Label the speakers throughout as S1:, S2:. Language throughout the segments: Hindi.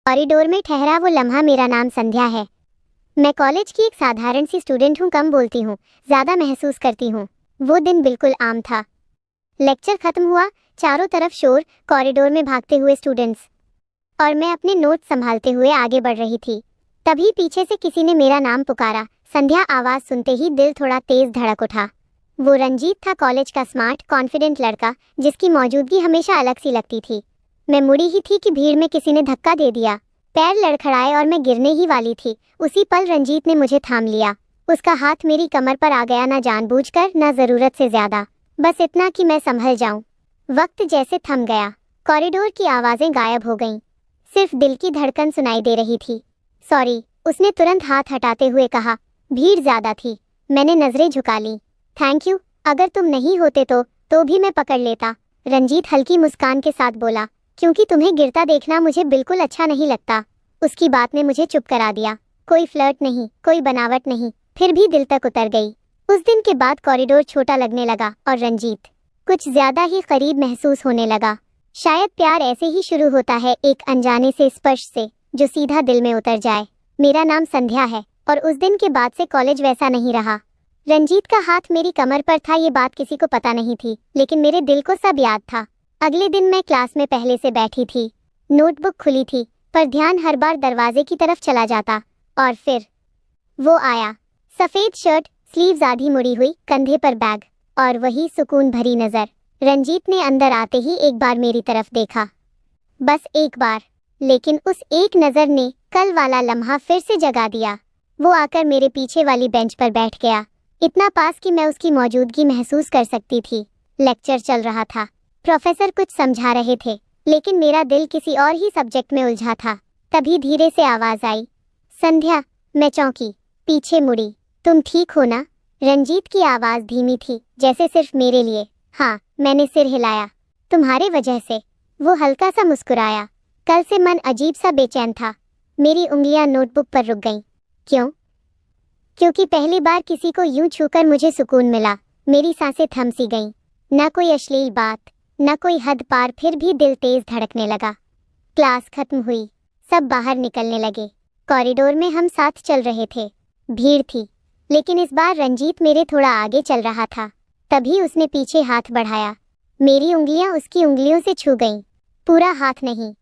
S1: कॉरिडोर में ठहरा वो लम्हा मेरा नाम संध्या है। मैं कॉलेज की एक साधारण सी स्टूडेंट हूँ, कम बोलती हूँ, ज़्यादा महसूस करती हूँ। वो दिन बिल्कुल आम था। लेक्चर खत्म हुआ, चारों तरफ शोर, कॉरिडोर में भागते हुए स्टूडेंट्स, और मैं अपने नोट संभालते हुए आगे बढ़ रही थी। तभी पीछे से किसी ने मेरा नाम पुकारा। संध्या आवाज़ सुनते ही दिल थोड़ा तेज धड़क उठा। वो रंजीत था, कॉलेज का स्मार्ट कॉन्फिडेंट लड़का, जिसकी मौजूदगी हमेशा अलग सी लगती थी। मैं मुड़ी ही थी कि भीड़ में किसी ने धक्का दे दिया। पैर लड़खड़ाए और मैं गिरने ही वाली थी। उसी पल रंजीत ने मुझे थाम लिया। उसका हाथ मेरी कमर पर आ गया, ना जानबूझकर, ना ज़रूरत से ज़्यादा, बस इतना कि मैं संभल जाऊं। वक्त जैसे थम गया। कॉरिडोर की आवाज़ें गायब हो गईं। सिर्फ दिल की धड़कन सुनाई दे रही थी। सॉरी, उसने तुरंत हाथ हटाते हुए कहा। भीड़ ज़्यादा थी। मैंने नज़रें झुका लीं। थैंक यू, अगर तुम नहीं होते तो भी मैं पकड़ लेता, रंजीत हल्की मुस्कान के साथ बोला। क्योंकि तुम्हें गिरता देखना मुझे बिल्कुल अच्छा नहीं लगता। उसकी बात ने मुझे चुप करा दिया। कोई फ्लर्ट नहीं, कोई बनावट नहीं, फिर भी दिल तक उतर गई। उस दिन के बाद कॉरिडोर छोटा लगने लगा और रंजीत कुछ ज्यादा ही करीब महसूस होने लगा। शायद प्यार ऐसे ही शुरू होता है, एक अनजाने से स्पर्श से, जो सीधा दिल में उतर जाए। मेरा नाम संध्या है, और उस दिन के बाद से कॉलेज वैसा नहीं रहा। रंजीत का हाथ मेरी कमर पर था, ये बात किसी को पता नहीं थी, लेकिन मेरे दिल को सब याद था। अगले दिन मैं क्लास में पहले से बैठी थी। नोटबुक खुली थी, पर ध्यान हर बार दरवाजे की तरफ चला जाता। और फिर वो आया। सफ़ेद शर्ट, स्लीव्स आधी मुड़ी हुई, कंधे पर बैग, और वही सुकून भरी नज़र। रंजीत ने अंदर आते ही एक बार मेरी तरफ देखा, बस एक बार, लेकिन उस एक नज़र ने कल वाला लम्हा फिर से जगा दिया। वो आकर मेरे पीछे वाली बेंच पर बैठ गया, इतना पास कि मैं उसकी मौजूदगी महसूस कर सकती थी। लेक्चर चल रहा था। प्रोफेसर कुछ समझा रहे थे, लेकिन मेरा दिल किसी और ही सब्जेक्ट में उलझा था। तभी धीरे से आवाज़ आई, संध्या। मैं चौंकी, पीछे मुड़ी। तुम ठीक हो ना? रंजीत की आवाज़ धीमी थी, जैसे सिर्फ मेरे लिए। हाँ, मैंने सिर हिलाया। तुम्हारे वजह से। वो हल्का सा मुस्कुराया। कल से मन अजीब सा बेचैन था। मेरी उंगलियां नोटबुक पर रुक गईं। क्यों? क्योंकि पहली बार किसी को यूं छूकर मुझे सुकून मिला। मेरी सांसें थम सी गईं। ना कोई अश्लील बात, न कोई हद पार, फिर भी दिल तेज धड़कने लगा। क्लास खत्म हुई, सब बाहर निकलने लगे। कॉरिडोर में हम साथ चल रहे थे। भीड़ थी, लेकिन इस बार रंजीत मेरे थोड़ा आगे चल रहा था। तभी उसने पीछे हाथ बढ़ाया। मेरी उंगलियां उसकी उंगलियों से छू गईं। पूरा हाथ नहीं,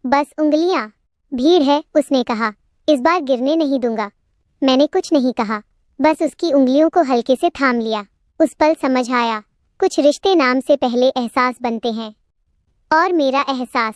S1: बस उंगलियां। भीड़ है, उसने कहा। इस बार गिरने नहीं दूंगा। मैंने कुछ नहीं कहा, बस उसकी उंगलियों को हल्के से थाम लिया। उस पल समझ आया, कुछ रिश्ते नाम से पहले एहसास बनते हैं। और मेरा एहसास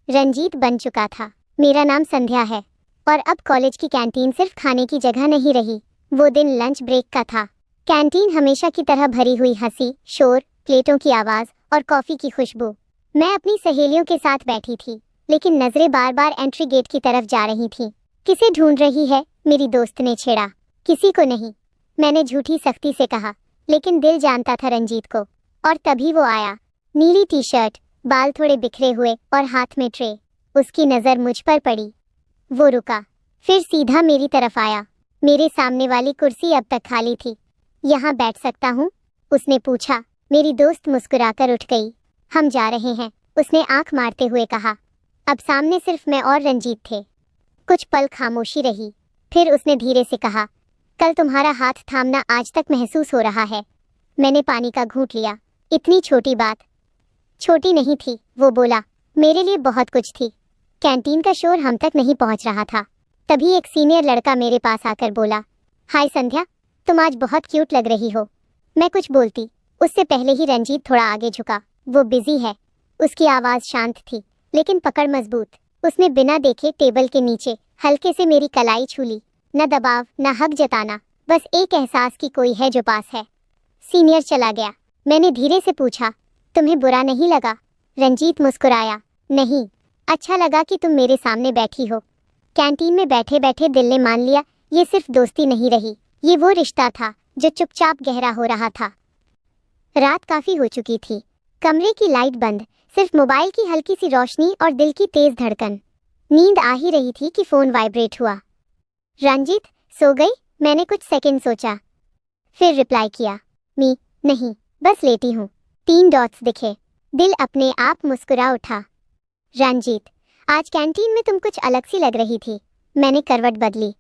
S1: रंजीत बन चुका था। मेरा नाम संध्या है, और अब कॉलेज की कैंटीन सिर्फ खाने की जगह नहीं रही। वो दिन लंच ब्रेक का था। कैंटीन हमेशा की तरह भरी हुई, हंसी, शोर, प्लेटों की आवाज़ और कॉफ़ी की खुशबू। मैं अपनी सहेलियों के साथ बैठी थी, लेकिन नज़रें बार बार एंट्री गेट की तरफ जा रही थीं। किसे ढूंढ रही है? मेरी दोस्त ने छेड़ा। किसी को नहीं, मैंने झूठी सख्ती से कहा, लेकिन दिल जानता था रंजीत को। और तभी वो आया। नीली टी शर्ट, बाल थोड़े बिखरे हुए और हाथ में ट्रे। उसकी नज़र मुझ पर पड़ी। वो रुका, फिर सीधा मेरी तरफ आया। मेरे सामने वाली कुर्सी अब तक खाली थी। यहाँ बैठ सकता हूँ? उसने पूछा। मेरी दोस्त मुस्कुराकर उठ गई। हम जा रहे हैं, उसने आंख मारते हुए कहा। अब सामने सिर्फ मैं और रंजीत थे। कुछ पल खामोशी रही, फिर उसने धीरे से कहा, कल तुम्हारा हाथ थामना आज तक महसूस हो रहा है। मैंने पानी का घूंट लिया। इतनी छोटी बात। छोटी नहीं थी, वो बोला, मेरे लिए बहुत कुछ थी। कैंटीन का शोर हम तक नहीं पहुंच रहा था। तभी एक सीनियर लड़का मेरे पास आकर बोला, हाय संध्या, तुम आज बहुत क्यूट लग रही हो। मैं कुछ बोलती, उससे पहले ही रंजीत थोड़ा आगे झुका। वो बिजी है। उसकी आवाज़ शांत थी, लेकिन पकड़ मजबूत। उसने बिना देखे टेबल के नीचे हल्के से मेरी कलाई छू ली। न दबाव, न हक जताना, बस एक एहसास कि कोई है जो पास है। सीनियर चला गया। मैंने धीरे से पूछा, तुम्हें बुरा नहीं लगा? रंजीत मुस्कुराया, नहीं, अच्छा लगा कि तुम मेरे सामने बैठी हो। कैंटीन में बैठे बैठे दिल ने मान लिया, ये सिर्फ दोस्ती नहीं रही, ये वो रिश्ता था जो चुपचाप गहरा हो रहा था। रात काफ़ी हो चुकी थी। कमरे की लाइट बंद, सिर्फ मोबाइल की हल्की सी रोशनी और दिल की तेज धड़कन। नींद आ ही रही थी कि फ़ोन वाइब्रेट हुआ। रंजीत, सो गई? मैंने कुछ सेकंड सोचा, फिर रिप्लाई किया, नहीं, बस लेटी हूँ। 3 डॉट्स दिखे। दिल अपने आप मुस्कुरा उठा। रंजीत, आज कैंटीन में तुम कुछ अलग सी लग रही थी। मैंने करवट बदली,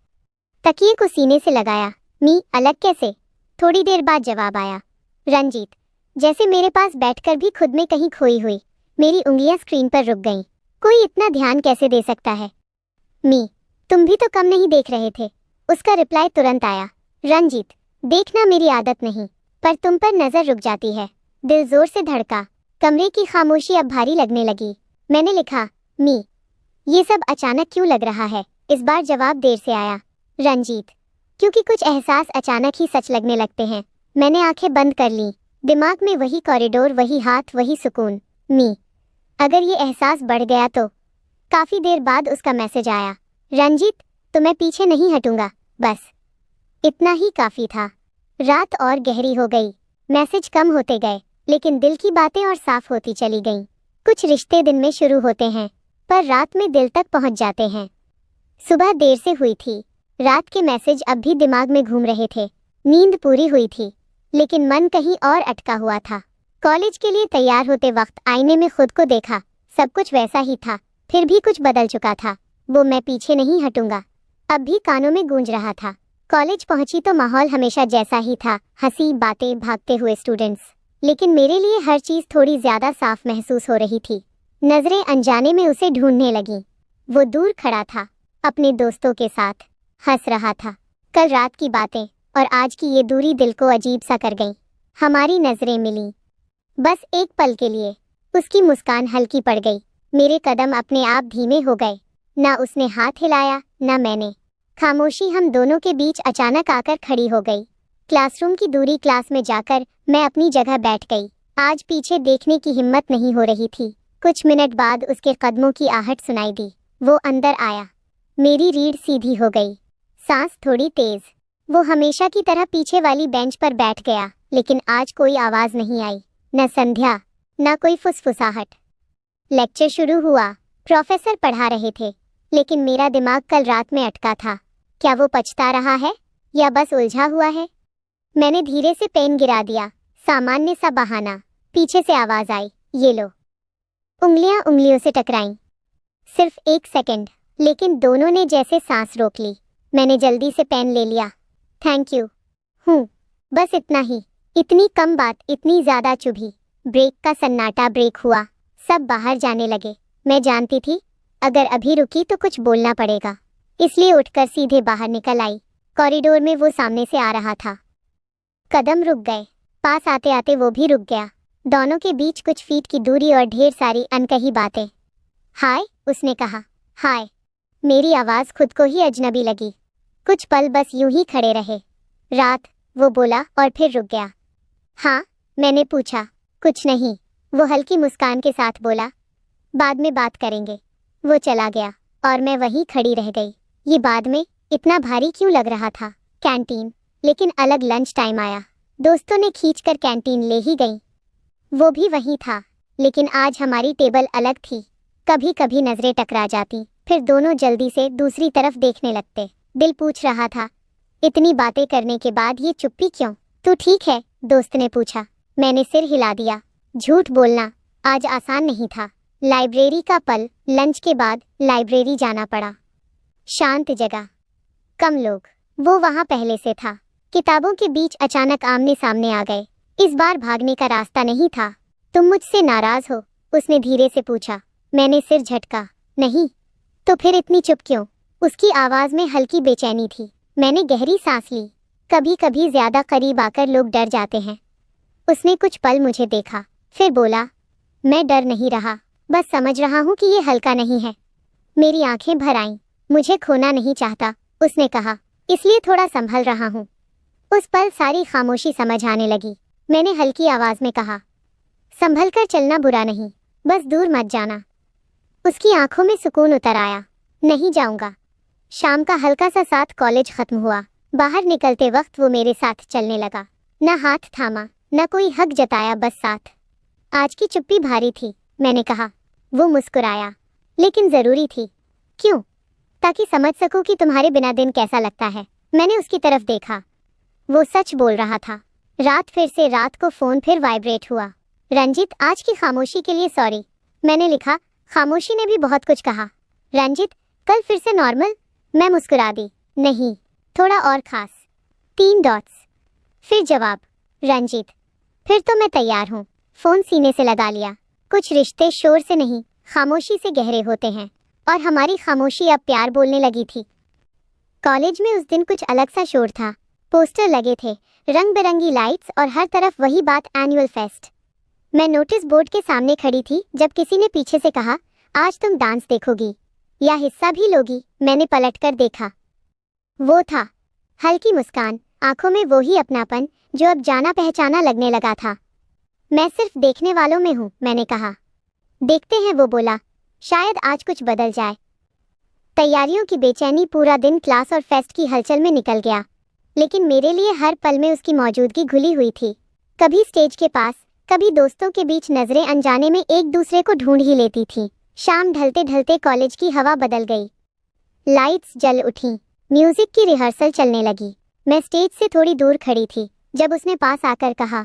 S1: तकिए को सीने से लगाया। मी, अलग कैसे? थोड़ी देर बाद जवाब आया, रंजीत, जैसे मेरे पास बैठकर भी खुद में कहीं खोई हुई। मेरी उंगलियां स्क्रीन पर रुक गईं। कोई इतना ध्यान कैसे दे सकता है? मी, तुम भी तो कम नहीं देख रहे थे। उसका रिप्लाई तुरंत आया, रंजीत, देखना मेरी आदत नहीं, पर तुम पर नजर रुक जाती है। दिल जोर से धड़का। कमरे की खामोशी अब भारी लगने लगी। मैंने लिखा, मी, ये सब अचानक क्यों लग रहा है? इस बार जवाब देर से आया, रंजीत, क्योंकि कुछ एहसास अचानक ही सच लगने लगते हैं। मैंने आंखें बंद कर लीं। दिमाग में वही कॉरिडोर, वही हाथ, वही सुकून। मी, अगर ये एहसास बढ़ गया तो? काफी देर बाद उसका मैसेज आया, रंजीत, तो मैं पीछे नहीं हटूंगा। बस इतना ही काफी था। रात और गहरी हो गई। मैसेज कम होते गए, लेकिन दिल की बातें और साफ होती चली गईं। कुछ रिश्ते दिन में शुरू होते हैं, पर रात में दिल तक पहुंच जाते हैं। सुबह देर से हुई थी। रात के मैसेज अब भी दिमाग में घूम रहे थे। नींद पूरी हुई थी, लेकिन मन कहीं और अटका हुआ था। कॉलेज के लिए तैयार होते वक्त आईने में खुद को देखा। सब कुछ वैसा ही था, फिर भी कुछ बदल चुका था। वो मैं पीछे नहीं हटूंगा अब भी कानों में गूंज रहा था। कॉलेज पहुंची तो माहौल हमेशा जैसा ही था, हंसी, बातें, भागते हुए स्टूडेंट्स। लेकिन मेरे लिए हर चीज थोड़ी ज्यादा साफ महसूस हो रही थी। नजरें अनजाने में उसे ढूंढने लगीं। वो दूर खड़ा था, अपने दोस्तों के साथ हंस रहा था। कल रात की बातें और आज की ये दूरी दिल को अजीब सा कर गई। हमारी नजरें मिलीं, बस एक पल के लिए। उसकी मुस्कान हल्की पड़ गई। मेरे कदम अपने आप धीमे हो गए। ना उसने हाथ हिलाया, ना मैंने। खामोशी हम दोनों के बीच अचानक आकर खड़ी हो गई। क्लासरूम की दूरी, क्लास में जाकर मैं अपनी जगह बैठ गई। आज पीछे देखने की हिम्मत नहीं हो रही थी। कुछ मिनट बाद उसके कदमों की आहट सुनाई दी। वो अंदर आया। मेरी रीढ़ सीधी हो गई, सांस थोड़ी तेज। वो हमेशा की तरह पीछे वाली बेंच पर बैठ गया, लेकिन आज कोई आवाज नहीं आई। न संध्या, न कोई फुसफुसाहट। लेक्चर शुरू हुआ। प्रोफेसर पढ़ा रहे थे, लेकिन मेरा दिमाग कल रात में अटका था। क्या वो पछता रहा है या बस उलझा हुआ है? मैंने धीरे से पेन गिरा दिया। सामान्य सा बहाना। पीछे से आवाज आई, ये लो। उंगलियां उंगलियों से टकराईं। सिर्फ एक सेकंड, लेकिन दोनों ने जैसे सांस रोक ली। मैंने जल्दी से पेन ले लिया। Thank you. बस इतना ही। इतनी कम बात इतनी ज्यादा चुभी। ब्रेक का सन्नाटा ब्रेक हुआ। सब बाहर जाने लगे। मैं जानती थी अगर अभी रुकी तो कुछ बोलना पड़ेगा, इसलिए उठकर सीधे बाहर निकल आई। कॉरिडोर में वो सामने से आ रहा था। कदम रुक गए। पास आते आते वो भी रुक गया। दोनों के बीच कुछ फीट की दूरी और ढेर सारी अनकही बातें। हाय, उसने कहा। हाय। मेरी आवाज खुद को ही अजनबी लगी। कुछ पल बस यूं ही खड़े रहे। रात, वो बोला और फिर रुक गया। हाँ, मैंने पूछा। कुछ नहीं, वो हल्की मुस्कान के साथ बोला। बाद में बात करेंगे। वो चला गया और मैं वहीं खड़ी रह गई। ये बाद में इतना भारी क्यों लग रहा था? कैंटीन, लेकिन अलग। लंच टाइम आया। दोस्तों ने खींचकर कैंटीन ले ही गई। वो भी वहीं था, लेकिन आज हमारी टेबल अलग थी। कभी कभी नजरें टकरा जाती, फिर दोनों जल्दी से दूसरी तरफ देखने लगते। दिल पूछ रहा था, इतनी बातें करने के बाद ये चुप्पी क्यों? तू ठीक है? दोस्त ने पूछा। मैंने सिर हिला दिया। झूठ बोलना आज आसान नहीं था। लाइब्रेरी का पल। लंच के बाद लाइब्रेरी जाना पड़ा। शांत जगह, कम लोग। वो वहां पहले से था। किताबों के बीच अचानक आमने सामने आ गए। इस बार भागने का रास्ता नहीं था। तुम मुझसे नाराज हो? उसने धीरे से पूछा। मैंने सिर झटका। नहीं। तो फिर इतनी चुप क्यों? उसकी आवाज में हल्की बेचैनी थी। मैंने गहरी सांस ली। कभी कभी ज्यादा करीब आकर लोग डर जाते हैं। उसने कुछ पल मुझे देखा, फिर बोला, मैं डर नहीं रहा, बस समझ रहा हूँ कि ये हल्का नहीं है। मेरी आंखें भर आईं। मुझे खोना नहीं चाहता, उसने कहा, इसलिए थोड़ा संभल रहा हूँ। उस पल सारी खामोशी समझ आने लगी। मैंने हल्की आवाज में कहा, संभल कर चलना बुरा नहीं, बस दूर मत जाना। उसकी आंखों में सुकून उतर आया। नहीं जाऊंगा। शाम का हल्का सा साथ कॉलेज खत्म हुआ। बाहर निकलते वक्त वो मेरे साथ चलने लगा। न हाथ थामा, न कोई हक जताया, बस साथ। आज की चुप्पी भारी थी, मैंने कहा। वो मुस्कुराया, लेकिन जरूरी थी। क्यों? ताकि समझ सकूं कि तुम्हारे बिना दिन कैसा लगता है। मैंने उसकी तरफ देखा। वो सच बोल रहा था। रात फिर से रात को फोन फिर वाइब्रेट हुआ। रंजीत, आज की खामोशी के लिए सॉरी। मैंने लिखा। खामोशी ने भी बहुत कुछ कहा। रंजित, कल फिर से नॉर्मल? मैं मुस्कुरा दी। नहीं, थोड़ा और खास। 3 डॉट्स। फिर जवाब, रंजित, फिर तो मैं तैयार हूँ। फोन सीने से लगा लिया। कुछ रिश्ते शोर से नहीं, खामोशी से गहरे होते हैं, और हमारी खामोशी अब प्यार बोलने लगी थी। कॉलेज में उस दिन कुछ अलग सा शोर था। पोस्टर लगे थे, रंग बिरंगी लाइट्स, और हर तरफ वही बात, एनुअल फेस्ट। मैं नोटिस बोर्ड के सामने खड़ी थी जब किसी ने पीछे से कहा, आज तुम डांस देखोगी या हिस्सा भी लोगी। मैंने पलटकर देखा। वो था, हल्की मुस्कान, आंखों में वो ही अपनापन जो अब जाना पहचाना लगने लगा था। मैं सिर्फ देखने वालों में हूँ, मैंने कहा। देखते हैं, वो बोला, शायद आज कुछ बदल जाए। तैयारियों की बेचैनी पूरा दिन क्लास और फेस्ट की हलचल में निकल गया, लेकिन मेरे लिए हर पल में उसकी मौजूदगी घुली हुई थी। कभी स्टेज के पास, कभी दोस्तों के बीच, नजरें अनजाने में एक दूसरे को ढूंढ ही लेती थी। शाम ढलते ढलते कॉलेज की हवा बदल गई। लाइट्स जल उठी, म्यूजिक की रिहर्सल चलने लगी। मैं स्टेज से थोड़ी दूर खड़ी थी जब उसने पास आकर कहा,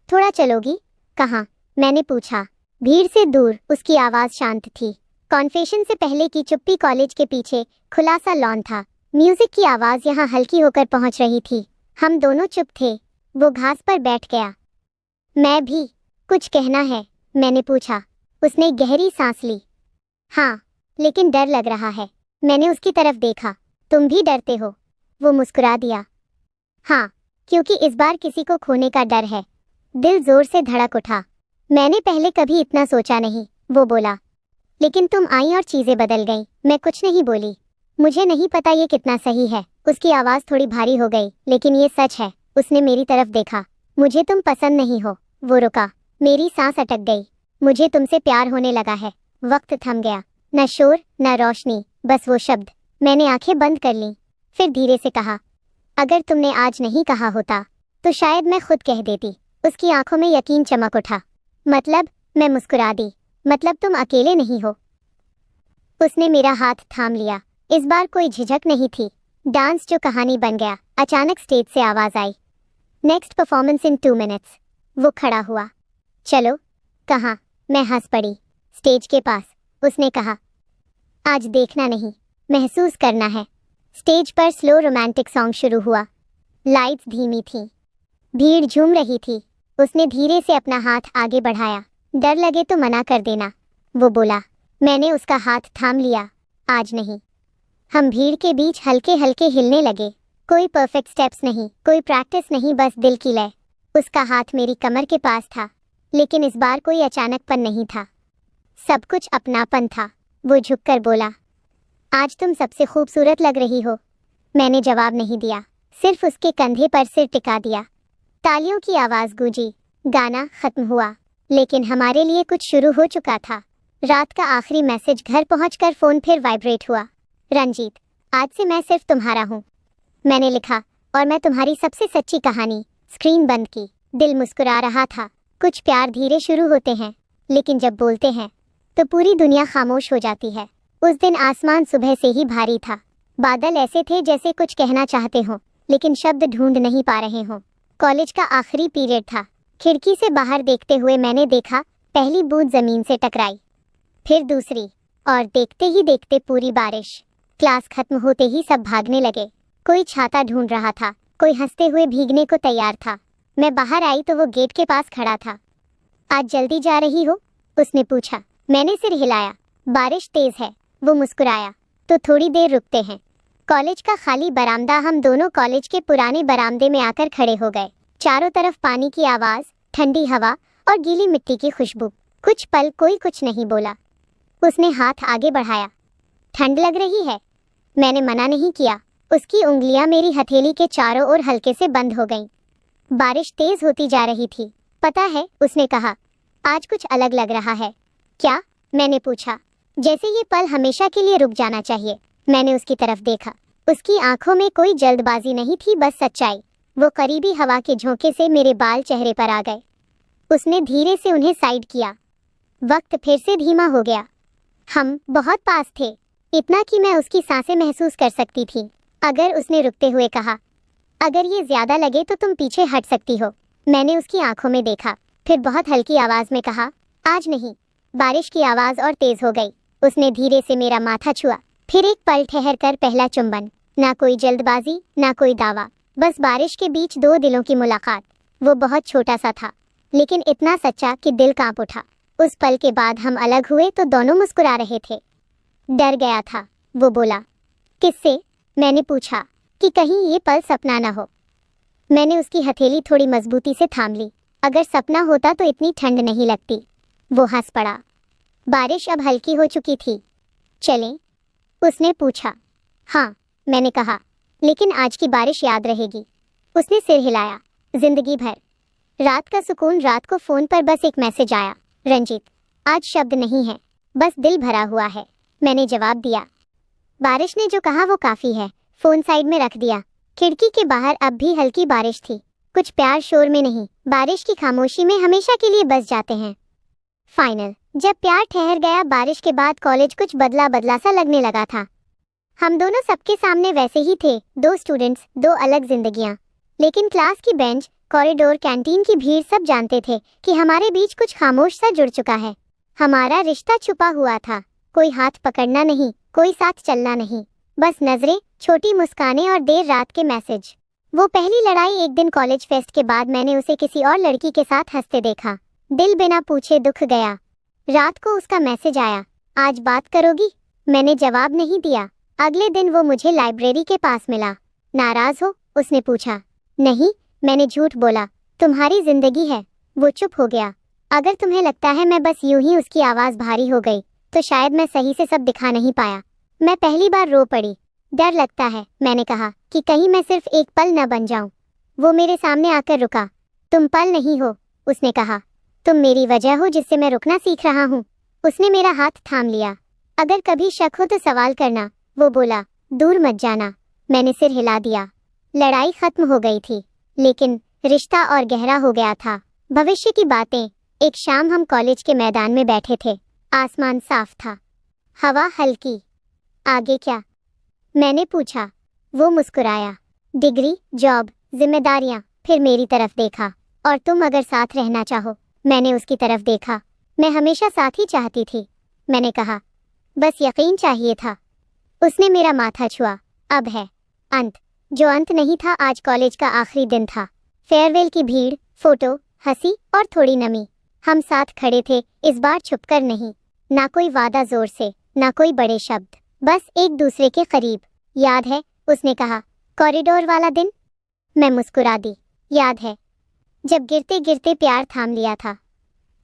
S1: थोड़ा चलोगी? कहाँ? मैंने पूछा। भीड़ से दूर। उसकी आवाज़ शांत थी। कॉन्फेशन से पहले की चुप्पी। कॉलेज के पीछे खुला सा लॉन था। म्यूजिक की आवाज़ यहाँ हल्की होकर पहुँच रही थी। हम दोनों चुप थे। वो घास पर बैठ गया। मैं भी। कुछ कहना है? मैंने पूछा। उसने गहरी सांस ली। हाँ, लेकिन डर लग रहा है। मैंने उसकी तरफ देखा। तुम भी डरते हो? वो मुस्कुरा दिया। हाँ, क्योंकि इस बार किसी को खोने का डर है। दिल जोर से धड़क उठा। मैंने पहले कभी इतना सोचा नहीं, वो बोला। लेकिन तुम आई और चीजें बदल गईं। मैं कुछ नहीं बोली। मुझे नहीं पता ये कितना सही है। उसकी आवाज़ थोड़ी भारी हो गई, लेकिन ये सच है। उसने मेरी तरफ देखा। मुझे तुम पसंद नहीं हो। वो रुका। मेरी सांस अटक गई। मुझे तुमसे प्यार होने लगा है। वक्त थम गया। न शोर, न रोशनी, बस वो शब्द। मैंने आंखें बंद कर लीं। फिर धीरे से कहा, अगर तुमने आज नहीं कहा होता तो शायद मैं खुद कह देती। उसकी आंखों में यकीन चमक उठा। मतलब? मैं मुस्कुरा दी। मतलब तुम अकेले नहीं हो। उसने मेरा हाथ थाम लिया। इस बार कोई झिझक नहीं थी। डांस जो कहानी बन गया। अचानक स्टेज से आवाज आई, नेक्स्ट परफॉर्मेंस इन 2 मिनट्स। वो खड़ा हुआ। चलो। कहाँ? मैं हंस पड़ी। स्टेज के पास। उसने कहा, आज देखना नहीं, महसूस करना है। स्टेज पर स्लो रोमांटिक सॉन्ग शुरू हुआ। लाइट्स धीमी थीं। भीड़ झूम रही थी। उसने धीरे से अपना हाथ आगे बढ़ाया। डर लगे तो मना कर देना, वो बोला। मैंने उसका हाथ थाम लिया। आज नहीं। हम भीड़ के बीच हल्के हल्के हिलने लगे। कोई परफेक्ट स्टेप्स नहीं, कोई प्रैक्टिस नहीं, बस दिल की लय। उसका हाथ मेरी कमर के पास था, लेकिन इस बार कोई अचानकपन नहीं था। सब कुछ अपनापन था। वो झुककर बोला, आज तुम सबसे खूबसूरत लग रही हो। मैंने जवाब नहीं दिया, सिर्फ उसके कंधे पर सिर टिका दिया। तालियों की आवाज़ गूंजी। गाना खत्म हुआ, लेकिन हमारे लिए कुछ शुरू हो चुका था। रात का आखिरी मैसेज घर पहुंचकर फ़ोन फिर वाइब्रेट हुआ। रंजीत, आज से मैं सिर्फ तुम्हारा हूँ, मैंने लिखा, और मैं तुम्हारी सबसे सच्ची कहानी। स्क्रीन बंद की। दिल मुस्कुरा रहा था। कुछ प्यार धीरे शुरू होते हैं, लेकिन जब बोलते हैं तो पूरी दुनिया खामोश हो जाती है। उस दिन आसमान सुबह से ही भारी था। बादल ऐसे थे जैसे कुछ कहना चाहते हों, लेकिन शब्द ढूंढ नहीं पा रहे हों। कॉलेज का आखिरी पीरियड था। खिड़की से बाहर देखते हुए मैंने देखा, पहली बूंद जमीन से टकराई, फिर दूसरी, और देखते ही देखते पूरी बारिश। क्लास खत्म होते ही सब भागने लगे। कोई छाता ढूंढ रहा था, कोई हंसते हुए भीगने को तैयार था। मैं बाहर आई तो वो गेट के पास खड़ा था। आज जल्दी जा रही हो? उसने पूछा। मैंने सिर हिलाया। बारिश तेज है। वो मुस्कुराया। तो थोड़ी देर रुकते हैं। कॉलेज का खाली बरामदा। हम दोनों कॉलेज के पुराने बरामदे में आकर खड़े हो गए। चारों तरफ पानी की आवाज़, ठंडी हवा और गीली मिट्टी की खुशबू। कुछ पल कोई कुछ नहीं बोला। उसने हाथ आगे बढ़ाया। ठंड लग रही है? मैंने मना नहीं किया। उसकी उंगलियां मेरी हथेली के चारों ओर हल्के से बंद हो गईं। बारिश तेज होती जा रही थी। पता है, उसने कहा, आज कुछ अलग लग रहा है। क्या? मैंने पूछा। जैसे ये पल हमेशा के लिए रुक जाना चाहिए। मैंने उसकी तरफ देखा। उसकी आंखों में कोई जल्दबाजी नहीं थी, बस सच्चाई। वो करीबी हवा के झोंके से मेरे बाल चेहरे पर आ गए। उसने धीरे से उन्हें साइड किया। वक्त फिर से धीमा हो गया। हम बहुत पास थे, इतना कि मैं उसकी सांसें महसूस कर सकती थी। अगर, उसने रुकते हुए कहा, अगर ये ज्यादा लगे तो तुम पीछे हट सकती हो। मैंने उसकी आंखों में देखा, फिर बहुत हल्की आवाज में कहा, आज नहीं। बारिश की आवाज और तेज हो गई। उसने धीरे से मेरा माथा छुआ, फिर एक पल ठहर कर पहला चुंबन। ना कोई जल्दबाजी, ना कोई दावा, बस बारिश के बीच दो दिलों की मुलाकात। वो बहुत छोटा सा था, लेकिन इतना सच्चा कि दिल कांप उठा। उस पल के बाद हम अलग हुए तो दोनों मुस्कुरा रहे थे। डर गया था, वो बोला। किससे? मैंने पूछा, कि कहीं ये पल सपना न हो। मैंने उसकी हथेली थोड़ी मजबूती से थाम ली। अगर सपना होता तो इतनी ठंड नहीं लगती। वो हंस पड़ा। बारिश अब हल्की हो चुकी थी। चलें? उसने पूछा। हाँ, मैंने कहा, लेकिन आज की बारिश याद रहेगी। उसने सिर हिलाया। जिंदगी भर। रात का सुकून। रात को फोन पर बस एक मैसेज आया, रंजीत, आज शब्द नहीं है, बस दिल भरा हुआ है। मैंने जवाब दिया। बारिश ने जो कहा वो काफी है। फोन साइड में रख दिया। खिड़की के बाहर अब भी हल्की बारिश थी। कुछ प्यार शोर में नहीं, बारिश की खामोशी में हमेशा के लिए बस जाते हैं। फाइनल। जब प्यार ठहर गया, बारिश के बाद कॉलेज कुछ बदला बदला सा लगने लगा था। हम दोनों सबके सामने वैसे ही थे, दो स्टूडेंट्स, दो अलग जिंदगियां। लेकिन क्लास की बेंच, कॉरिडोर, कैंटीन की भीड़ सब जानते थे कि हमारे बीच कुछ खामोश सा जुड़ चुका है। हमारा रिश्ता छुपा हुआ था। कोई हाथ पकड़ना नहीं, कोई साथ चलना नहीं, बस नजरें, छोटी मुस्कानें और देर रात के मैसेज। वो पहली लड़ाई एक दिन कॉलेज फेस्ट के बाद मैंने उसे किसी और लड़की के साथ हंसते देखा। दिल बिना पूछे दुख गया। रात को उसका मैसेज आया, आज बात करोगी? मैंने जवाब नहीं दिया। अगले दिन वो मुझे लाइब्रेरी के पास मिला। नाराज हो? उसने पूछा। नहीं, मैंने झूठ बोला। तुम्हारी जिंदगी है। वो चुप हो गया। अगर तुम्हें लगता है मैं बस यूं ही, उसकी आवाज भारी हो गई, तो शायद मैं सही से सब दिखा नहीं पाया। मैं पहली बार रो पड़ी। डर लगता है, मैंने कहा, कि कहीं मैं सिर्फ एक पल न बन जाऊं। वो मेरे सामने आकर रुका। तुम पल नहीं हो, उसने कहा, तुम मेरी वजह हो जिससे मैं रुकना सीख रहा हूँ। उसने मेरा हाथ थाम लिया। अगर कभी शक हो तो सवाल करना, वो बोला, दूर मत जाना। मैंने सिर हिला दिया। लड़ाई खत्म हो गई थी, लेकिन रिश्ता और गहरा हो गया था। भविष्य की बातें। एक शाम हम कॉलेज के मैदान में बैठे थे। आसमान साफ था, हवा हल्की। आगे क्या? मैंने पूछा। वो मुस्कुराया। डिग्री, जॉब, जिम्मेदारियां। फिर मेरी तरफ देखा। और तुम अगर साथ रहना चाहो। मैंने उसकी तरफ देखा। मैं हमेशा साथ ही चाहती थी, मैंने कहा, बस यकीन चाहिए था। उसने मेरा माथा छुआ। अब है अंत। जो अंत नहीं था, आज कॉलेज का आखिरी दिन था। फेयरवेल की भीड़, फोटो, हंसी और थोड़ी नमी। हम साथ खड़े थे, इस बार छुपकर नहीं। ना कोई वादा जोर से, ना कोई बड़े शब्द, बस एक दूसरे के करीब। याद है? उसने कहा, कॉरिडोर वाला दिन? मैं मुस्कुरा दी। याद है, जब गिरते गिरते प्यार थाम लिया था।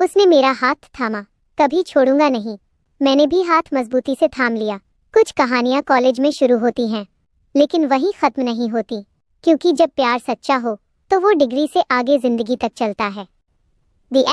S1: उसने मेरा हाथ थामा। कभी छोड़ूंगा नहीं। मैंने भी हाथ मजबूती से थाम लिया। कुछ कहानियां कॉलेज में शुरू होती हैं, लेकिन वहीं खत्म नहीं होती, क्योंकि जब प्यार सच्चा हो तो वो डिग्री से आगे जिंदगी तक चलता है। The end।